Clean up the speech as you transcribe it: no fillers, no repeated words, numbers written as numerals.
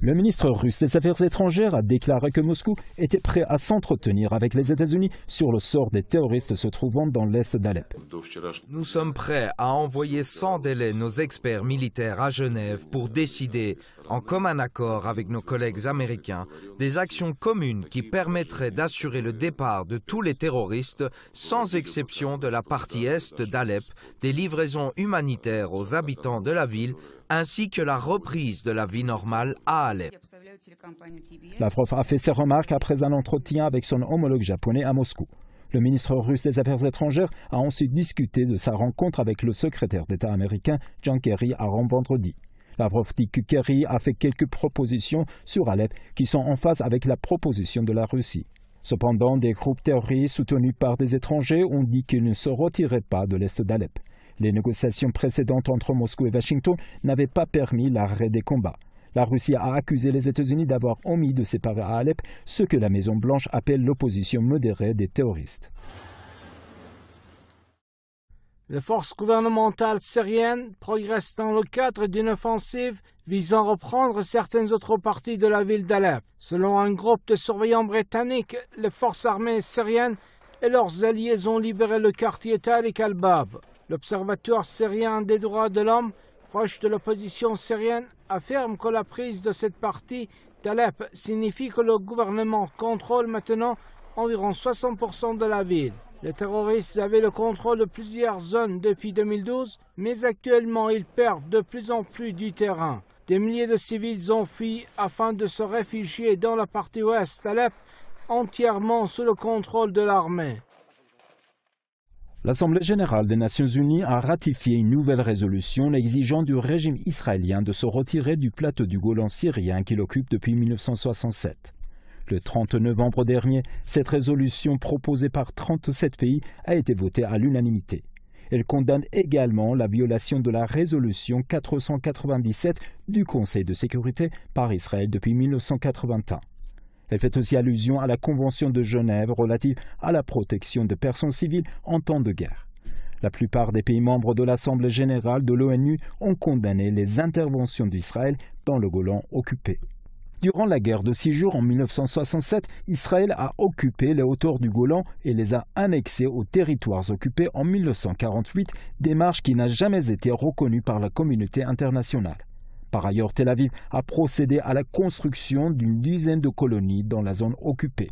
Le ministre russe des Affaires étrangères a déclaré que Moscou était prêt à s'entretenir avec les États-Unis sur le sort des terroristes se trouvant dans l'est d'Alep. Nous sommes prêts à envoyer sans délai nos experts militaires à Genève pour décider, en commun accord avec nos collègues américains, des actions communes qui permettraient d'assurer le départ de tous les terroristes, sans exception de la partie est d'Alep, des livraisons humanitaires aux habitants de la ville, ainsi que la reprise de la vie normale à Alep. Lavrov a fait ses remarques après un entretien avec son homologue japonais à Moscou. Le ministre russe des Affaires étrangères a ensuite discuté de sa rencontre avec le secrétaire d'État américain John Kerry avant vendredi. Lavrov dit que Kerry a fait quelques propositions sur Alep qui sont en phase avec la proposition de la Russie. Cependant, des groupes terroristes soutenus par des étrangers ont dit qu'ils ne se retiraient pas de l'est d'Alep. Les négociations précédentes entre Moscou et Washington n'avaient pas permis l'arrêt des combats. La Russie a accusé les États-Unis d'avoir omis de séparer à Alep ce que la Maison-Blanche appelle l'opposition modérée des terroristes. Les forces gouvernementales syriennes progressent dans le cadre d'une offensive visant à reprendre certaines autres parties de la ville d'Alep. Selon un groupe de surveillants britanniques, les forces armées syriennes et leurs alliés ont libéré le quartier Tariq al-Bab. L'Observatoire syrien des droits de l'homme, proche de l'opposition syrienne, affirme que la prise de cette partie d'Alep signifie que le gouvernement contrôle maintenant environ 60% de la ville. Les terroristes avaient le contrôle de plusieurs zones depuis 2012, mais actuellement ils perdent de plus en plus du terrain. Des milliers de civils ont fui afin de se réfugier dans la partie ouest d'Alep, entièrement sous le contrôle de l'armée. L'Assemblée générale des Nations unies a ratifié une nouvelle résolution exigeant du régime israélien de se retirer du plateau du Golan syrien qu'il occupe depuis 1967. Le 30 novembre dernier, cette résolution proposée par 37 pays a été votée à l'unanimité. Elle condamne également la violation de la résolution 497 du Conseil de sécurité par Israël depuis 1981. Elle fait aussi allusion à la Convention de Genève relative à la protection des personnes civiles en temps de guerre. La plupart des pays membres de l'Assemblée générale de l'ONU ont condamné les interventions d'Israël dans le Golan occupé. Durant la guerre de 6 jours en 1967, Israël a occupé les hauteurs du Golan et les a annexées aux territoires occupés en 1948, démarche qui n'a jamais été reconnue par la communauté internationale. Par ailleurs, Tel Aviv a procédé à la construction d'une dizaine de colonies dans la zone occupée.